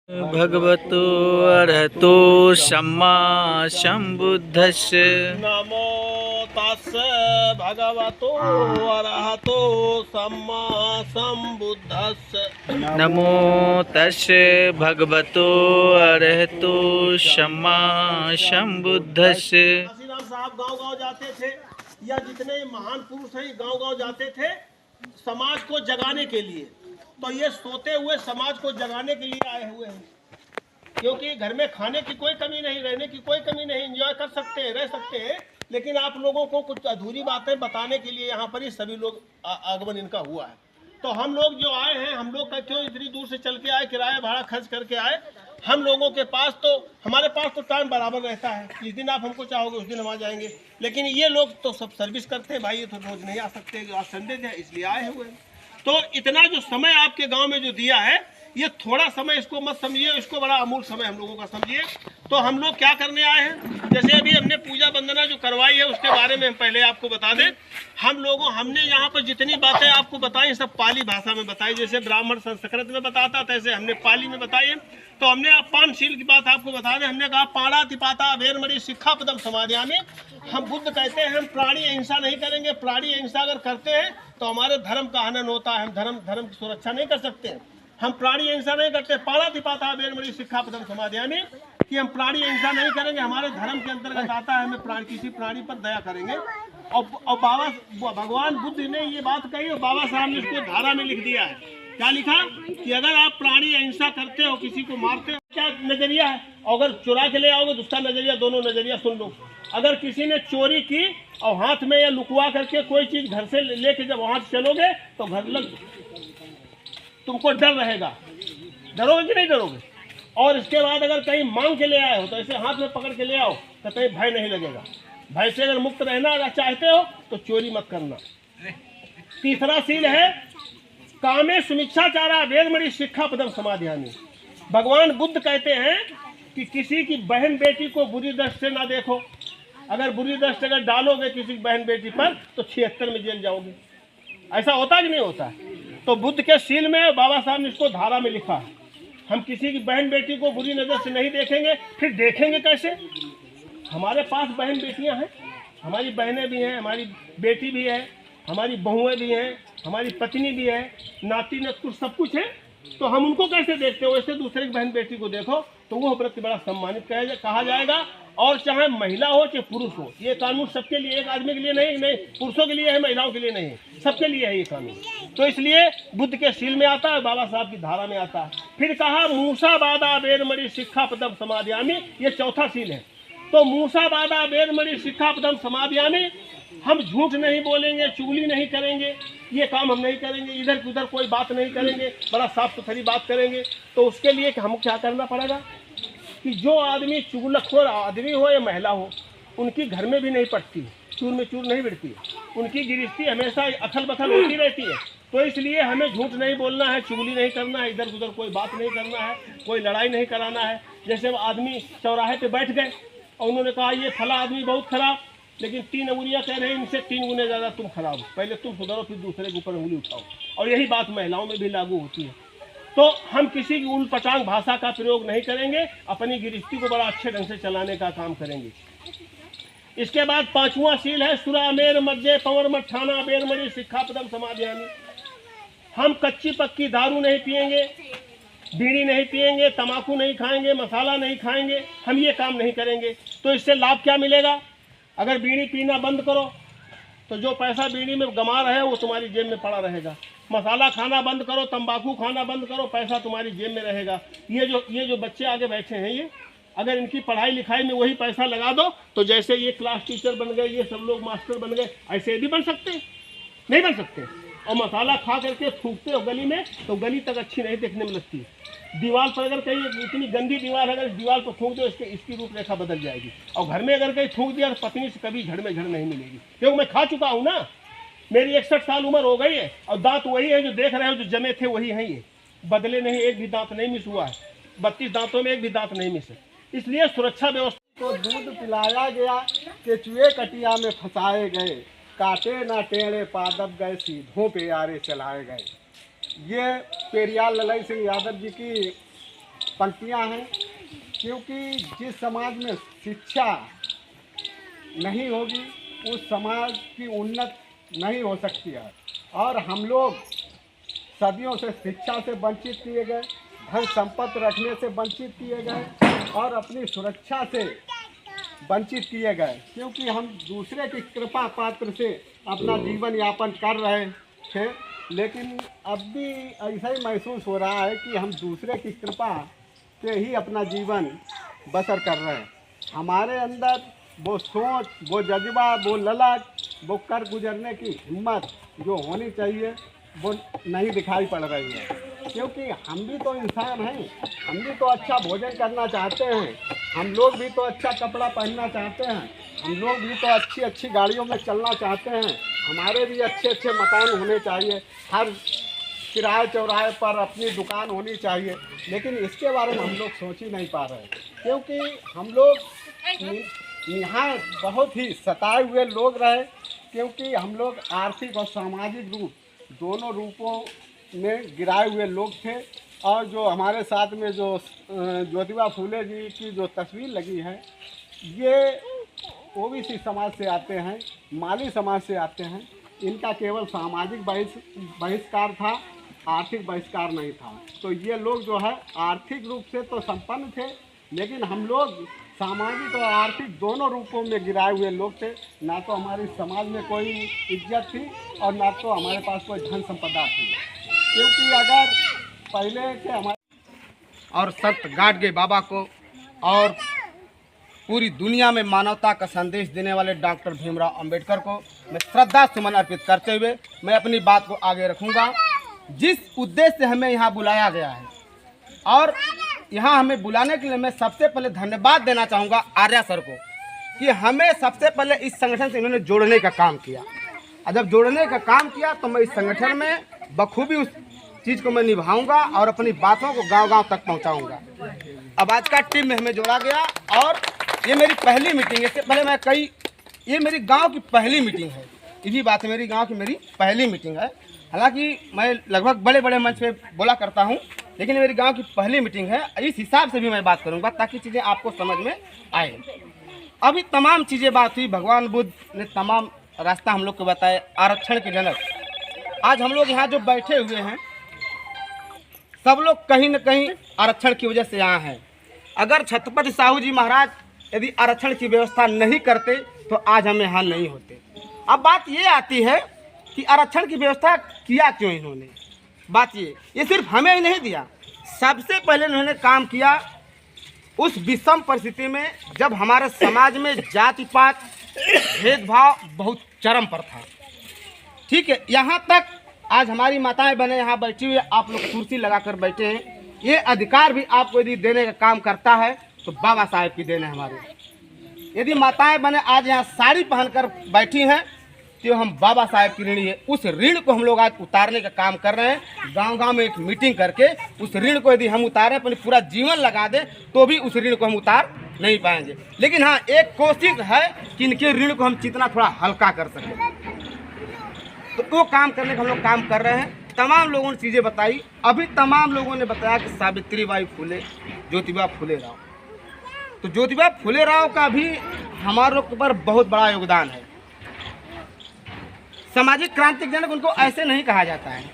भगवतो अरहतो सम्मा सम्बुद्धस्य। नमो तस्य भगवतो अरहतो सम्मा सम्बुद्धस्य। नमो तस्य भगवतो अरहतो सम्मा सम्बुद्धस्य। काशीराम साहब गांव-गांव जाते थे, या जितने महान पुरुष हैं गांव-गांव जाते थे समाज को जगाने के लिए। तो ये सोते हुए समाज को जगाने के लिए आए हुए हैं, क्योंकि घर में खाने की कोई कमी नहीं, रहने की कोई कमी नहीं, एंजॉय कर सकते हैं, रह सकते हैं, लेकिन आप लोगों को कुछ अधूरी बातें बताने के लिए यहाँ पर ही सभी लोग आगमन इनका हुआ है। तो हम लोग जो आए हैं, हम लोग का क्यों इतनी दूर से चल के आए, किराया भाड़ा खर्च करके आए। हम लोगों के पास तो, हमारे पास तो टाइम बराबर रहता है, जिस दिन आप हमको चाहोगे उस दिन हम आ जाएंगे, लेकिन ये लोग तो सब सर्विस करते हैं भाई, ये तो रोज नहीं आ सकते, आज संडे है इसलिए आए हुए हैं। तो इतना जो समय आपके गांव में जो दिया है, ये थोड़ा समय इसको मत समझिए, इसको बड़ा अमूल्य समय हम लोगों का समझिए। तो हम लोग क्या करने आए हैं, जैसे अभी हमने पूजा वंदना जो करवाई है उसके बारे में हम पहले आपको बता दें। हमने यहाँ पर जितनी बातें आपको बताई सब पाली भाषा में बताई, जैसे ब्राह्मण संस्कृत में बताता तैसे हमने पाली में बताई है। तो हमने आप पानशील की बात आपको बता दें, हमने कहा पाणा तिपाता वेरमणि शिक्षापदम समाधियामि। हम बुद्ध कहते हैं हम प्राणी अहिंसा नहीं करेंगे, प्राणी अहिंसा अगर करते हैं तो हमारे धर्म का हनन होता है, हम धर्म की सुरक्षा नहीं कर सकते हैं, हम प्राणी अहिंसा नहीं करते। पाणा तिपाता वेरमणि शिक्षापदम समाधियामि, कि हम प्राणी अहिंसा नहीं करेंगे, हमारे धर्म के अंतर्गत आता है, हमें किसी प्राणी पर दया करेंगे। और भगवान बुद्ध ने ये बात कही और बाबा साहब ने इसको धारा में लिख दिया है। क्या लिखा कि अगर आप प्राणी अहिंसा करते हो, किसी को मारते हो, क्या नजरिया है, अगर चुरा के ले आओगे दूसरा नजरिया, दोनों नजरिया सुन लो। अगर किसी ने चोरी की और हाथ में या लुकवा करके कोई चीज घर से लेके जब वहां से चलोगे तो घर लग तुमको डर रहेगा, डरोगे कि नहीं डरोगे। और इसके बाद अगर कहीं मांग के ले आए हो तो ऐसे हाथ में पकड़ के ले आओ तो कहीं भय नहीं लगेगा। भय से अगर मुक्त रहना अगर चाहते हो तो चोरी मत करना। तीसरा सील है कामे सुमिच्छाचारा वेरमणि शिक्षापदम समाधियामि। भगवान बुद्ध कहते हैं कि किसी की बहन बेटी को बुरी दृष्टि से ना देखो। अगर बुरी दृष्टि अगर डालोगे किसी बहन बेटी पर तो 76 में जेल जाओगे। ऐसा होता कि नहीं होता। तो बुद्ध के सील में बाबा साहब ने इसको धारा में लिखा है, हम किसी की बहन बेटी को बुरी नज़र से नहीं देखेंगे। फिर देखेंगे कैसे, हमारे पास बहन बेटियां हैं, हमारी बहनें भी हैं, हमारी बेटी भी है, हमारी बहुएं भी हैं, हमारी पत्नी भी है, नाती नतकुर सब कुछ है। तो हम उनको कैसे देखते हो, वैसे दूसरे की बहन बेटी को देखो तो वो प्रति बड़ा सम्मानित कहा जाएगा। और चाहे महिला हो चाहे पुरुष हो, ये कानून सबके लिए, एक आदमी के लिए नहीं पुरुषों के लिए है, महिलाओं के लिए नहीं है, सबके लिए है ये कानून। तो इसलिए बुद्ध के सील में आता है, बाबा साहब की धारा में आता है। फिर कहा मूसा बादा वेरमणि शिक्षापदम समाधियामि, ये चौथा सील है। तो मूसा बादा वेरमणि शिक्षापदम समाधियामि, हम झूठ नहीं बोलेंगे, चुगली नहीं करेंगे, ये काम हम नहीं करेंगे, इधर उधर कोई बात नहीं करेंगे, बड़ा साफ सुथरी बात करेंगे। तो उसके लिए हम क्या करना पड़ेगा कि जो आदमी चुगलखोर आदमी हो या महिला हो, उनकी घर में भी नहीं पड़ती, चूर में चूर नहीं बिड़ती, उनकी गिरफ्ती हमेशा अथल बथल होती रहती है। तो इसलिए हमें झूठ नहीं बोलना है, चुगली नहीं करना है, इधर उधर कोई बात नहीं करना है, कोई लड़ाई नहीं कराना है। जैसे आदमी चौराहे पे बैठ गए और उन्होंने कहा ये फला आदमी बहुत खराब, लेकिन 3 उंगलियां कह रहे हैं इनसे 3 गुने ज़्यादा तुम खराब हो, पहले तुम सुधरो फिर दूसरे के ऊपर उंगली उठाओ। और यही बात महिलाओं में भी लागू होती है। तो हम किसी की उल्ट पटांग भाषा का प्रयोग नहीं करेंगे, अपनी गृहस्थी को बड़ा अच्छे ढंग से चलाने का काम करेंगे। इसके बाद 5वां सील है सुरा मेर मध्य पवर मठाना वेरमणि शिक्षापदम समाधियामि। हम कच्ची पक्की दारू नहीं पिएंगे, बीड़ी नहीं पिएंगे, तंबाकू नहीं खाएंगे, मसाला नहीं खाएंगे, हम ये काम नहीं करेंगे। तो इससे लाभ क्या मिलेगा, अगर बीड़ी पीना बंद करो तो जो पैसा बीड़ी में गमा रहे वो तुम्हारी जेब में पड़ा रहेगा। मसाला खाना बंद करो, तंबाकू खाना बंद करो, पैसा तुम्हारी जेब में रहेगा। ये जो बच्चे आगे बैठे हैं, ये अगर इनकी पढ़ाई लिखाई में वही पैसा लगा दो तो जैसे ये क्लास टीचर बन गए, ये सब लोग मास्टर बन गए, ऐसे भी बन सकते हैं, नहीं बन सकते। और मसाला खा करके थूकते हो गली में तो गली तक अच्छी नहीं देखने में लगती। दीवार पर अगर कहीं इतनी गंदी दीवार अगर दीवार पर थूक दो इसकी रूपरेखा बदल जाएगी। और घर में अगर कहीं थूक दिया तो पत्नी से कभी झड़ में झड़ नहीं मिलेगी, क्योंकि मैं खा चुका हूँ ना, मेरी 61 साल उम्र हो गई है और दांत वही है जो देख रहे हो, जो जमे थे वही हैं, ये बदले नहीं, एक भी दांत नहीं मिस हुआ है, 32 दांतों में एक भी दांत नहीं मिस है। इसलिए सुरक्षा व्यवस्था को दूध पिलाया गया, केचुए कटिया में फंसाए गए, काटे ना टेढ़े पादप गए, सीधों पे यारे चलाए गए। ये पेरियार ललई सिंह यादव जी की पंक्तियाँ हैं, क्योंकि जिस समाज में शिक्षा नहीं होगी उस समाज की उन्नत नहीं हो सकती है। और हम लोग सदियों से शिक्षा से वंचित किए गए, धन संपत्ति रखने से वंचित किए गए और अपनी सुरक्षा से वंचित किए गए, क्योंकि हम दूसरे की कृपा पात्र से अपना जीवन यापन कर रहे थे। लेकिन अब भी ऐसा ही महसूस हो रहा है कि हम दूसरे की कृपा से ही अपना जीवन बसर कर रहे हैं। हमारे अंदर वो सोच, वो जज्बा, वो ललक, वो कर गुजरने की हिम्मत जो होनी चाहिए वो नहीं दिखाई पड़ रही है, क्योंकि हम भी तो इंसान हैं, हम भी तो अच्छा भोजन करना चाहते हैं, हम लोग भी तो अच्छा कपड़ा पहनना चाहते हैं, हम लोग भी तो अच्छी अच्छी गाड़ियों में चलना चाहते हैं, हमारे भी अच्छे अच्छे मकान होने चाहिए, हर किराए चौराहे पर अपनी दुकान होनी चाहिए। लेकिन इसके बारे में हम लोग सोच ही नहीं पा रहे, क्योंकि हम लोग यहाँ बहुत ही सताए हुए लोग रहे, क्योंकि हम लोग आर्थिक और सामाजिक रूप दोनों रूपों में गिराए हुए लोग थे। और जो हमारे साथ में जो ज्योतिबा फूले जी की जो तस्वीर लगी है, ये ओबीसी समाज से आते हैं, माली समाज से आते हैं। इनका केवल सामाजिक बहिष्कार था, आर्थिक बहिष्कार नहीं था। तो ये लोग जो है आर्थिक रूप से तो संपन्न थे, लेकिन हम लोग सामाजिक और आर्थिक दोनों रूपों में गिराए हुए लोग थे। ना तो हमारी समाज में कोई इज्जत थी और ना तो हमारे पास कोई धन संपदा थी, क्योंकि अगर पहले के हमारे और संत गाडगे बाबा को और पूरी दुनिया में मानवता का संदेश देने वाले डॉक्टर भीमराव अंबेडकर को मैं श्रद्धा सुमन अर्पित करते हुए मैं अपनी बात को आगे रखूंगा। जिस उद्देश्य से हमें यहाँ बुलाया गया है और यहाँ हमें बुलाने के लिए मैं सबसे पहले धन्यवाद देना चाहूँगा आर्या सर को, कि हमें सबसे पहले इस संगठन से इन्होंने जोड़ने का काम किया। और जब जोड़ने का काम किया तो मैं इस संगठन में बखूबी उस चीज़ को मैं निभाऊंगा और अपनी बातों को गांव-गांव तक पहुंचाऊंगा। अब आज का टीम में हमें जोड़ा गया और ये मेरी पहली मीटिंग है। इससे पहले ये मेरी गांव की पहली मीटिंग है। इसी बात है, मेरी गांव की मेरी पहली मीटिंग है। हालांकि मैं लगभग बड़े बड़े मंच पे बोला करता हूं, लेकिन मेरी गांव की पहली मीटिंग है। इस हिसाब से भी मैं बात करूंगा ताकि चीज़ें आपको समझ में आए। अभी तमाम चीज़ें बात हुई, भगवान बुद्ध ने तमाम रास्ता हम लोग को बताए, आरक्षण के जनक। आज हम लोग यहाँ जो बैठे हुए हैं सब लोग कहीं न कहीं आरक्षण की वजह से यहाँ हैं। अगर छत्रपति साहू जी महाराज यदि आरक्षण की व्यवस्था नहीं करते तो आज हम यहाँ नहीं होते। अब बात ये आती है कि आरक्षण की व्यवस्था किया क्यों इन्होंने। बात ये सिर्फ हमें ही नहीं दिया, सबसे पहले इन्होंने काम किया उस विषम परिस्थिति में जब हमारे समाज में जाति पात भेदभाव बहुत चरम पर था। ठीक है, यहाँ तक आज हमारी माताएं बहनें यहाँ बैठी हुई, आप लोग कुर्सी लगाकर बैठे हैं। ये अधिकार भी आपको यदि देने का काम करता है तो बाबा साहेब की देन है हमारी। यदि माताएं बहनें आज यहाँ साड़ी पहनकर बैठी हैं तो हम बाबा साहेब की ऋणी है। उस ऋण को हम लोग आज उतारने का काम कर रहे हैं। गांव-गांव में एक मीटिंग करके उस ऋण को यदि हम उतारें, अपने पूरा जीवन लगा दें तो भी उस ऋण को हम उतार नहीं पाएंगे। लेकिन हाँ, एक कोशिश है कि इनके ऋण को हम जितना थोड़ा हल्का कर सकें, तो वो काम करने का हम लोग काम कर रहे हैं। तमाम लोगों ने चीज़ें बताई। अभी तमाम लोगों ने बताया कि सावित्रीबाई फुले, ज्योतिबा फुले राव, तो ज्योतिबा फुले राव का भी हमारे ऊपर बहुत बड़ा योगदान है। सामाजिक क्रांतिक जनक उनको ऐसे नहीं कहा जाता है।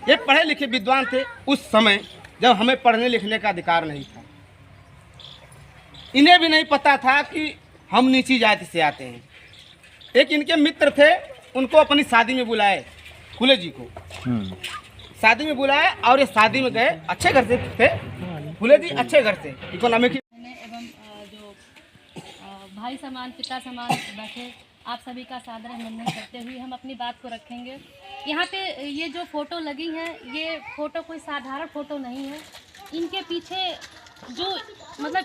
ये पढ़े लिखे विद्वान थे उस समय जब हमें पढ़ने लिखने का अधिकार नहीं था। इन्हें भी नहीं पता था कि हम नीची जाति से आते हैं। एक इनके मित्र थे, उनको अपनी शादी में बुलाए, फुले जी को शादी में बुलाए और ये शादी में गए। अच्छे घर से थे फुले जी, अच्छे घर से, इकोनॉमिक एवं जो भाई समान पिता समान बैठे, आप सभी का सादर वंदन करते हुए हम अपनी बात को रखेंगे। यहाँ पे ये जो फ़ोटो लगी है, ये फ़ोटो कोई साधारण फ़ोटो नहीं है। इनके पीछे जो मतलब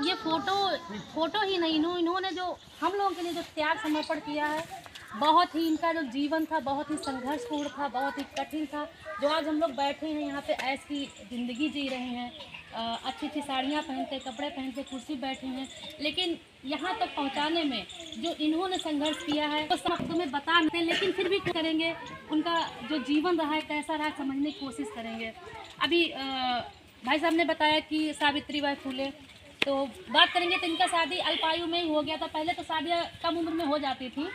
ये फ़ोटो ही नहीं, इन्होंने जो हम लोगों के लिए जो त्याग समर्पण किया है, बहुत ही इनका जो जीवन था बहुत ही संघर्षपूर्ण था, बहुत ही कठिन था। जो आज हम लोग बैठे हैं यहाँ पे ऐश की ज़िंदगी जी रहे हैं, अच्छी अच्छी साड़ियाँ पहनते, कपड़े पहनते, कुर्सी बैठे हैं, लेकिन यहाँ तक पहुँचाने में जो इन्होंने संघर्ष किया है वो सब तुम्हें बता नहीं, लेकिन फिर भी करेंगे। उनका जो जीवन रहा है कैसा रहा समझने की कोशिश करेंगे। अभी भाई साहब ने बताया कि सावित्रीबाई फुले, तो बात करेंगे तो इनका शादी अल्पायु में ही हो गया था। पहले तो शादियाँ कम उम्र में हो जाती थी,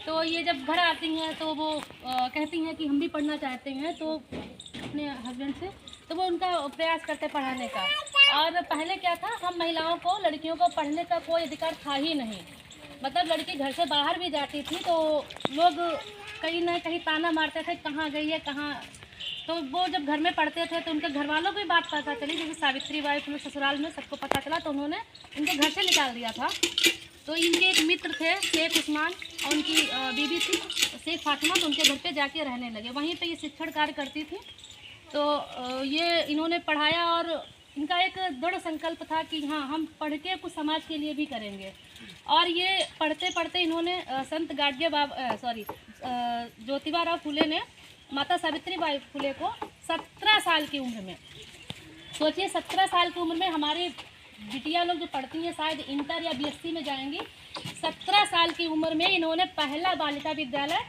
तो ये जब घर आती हैं तो वो कहती हैं कि हम भी पढ़ना चाहते हैं, तो अपने हस्बैंड से, तो वो उनका प्रयास करते पढ़ाने का। और पहले क्या था, हम महिलाओं को, लड़कियों को पढ़ने का कोई अधिकार था ही नहीं। मतलब लड़की घर से बाहर भी जाती थी तो लोग कहीं ना कहीं ताना मारते थे, कहाँ गई है कहाँ। तो वो जब घर में पढ़ते थे तो उनके घर वालों को भी बात पता चली, जैसे सावित्रीबाई फुले ससुराल में सबको पता चला, तो उन्होंने इनको घर से निकाल दिया था। तो इनके एक मित्र थे शेख उस्मान, और उनकी बीबी थी शेख फातिमा, तो उनके घर पे जाके रहने लगे। वहीं पे ये शिक्षण कार्य करती थी। तो ये इन्होंने पढ़ाया और इनका एक दृढ़ संकल्प था कि हाँ, हम पढ़ के कुछ समाज के लिए भी करेंगे। और ये पढ़ते पढ़ते इन्होंने संत ज्योतिबा राव फुले ने माता सावित्रीबाई फुले को 17 साल की उम्र में, सोचिए 17 साल की उम्र में हमारी बिटिया लोग जो पढ़ती हैं शायद इंटर या बीएससी में जाएंगी, 17 साल की उम्र में इन्होंने पहला बालिका विद्यालय।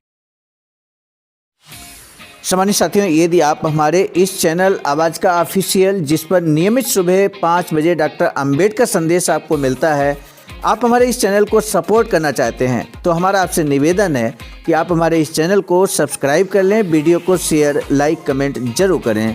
सम्मानित साथियों, यदि आप हमारे इस चैनल आवाज़ का ऑफिशियल, जिस पर नियमित सुबह 5 बजे डॉक्टर अंबेडकर संदेश आपको मिलता है, आप हमारे इस चैनल को सपोर्ट करना चाहते हैं, तो हमारा आपसे निवेदन है कि आप हमारे इस चैनल को सब्सक्राइब कर लें, वीडियो को शेयर, लाइक, कमेंट जरूर करें।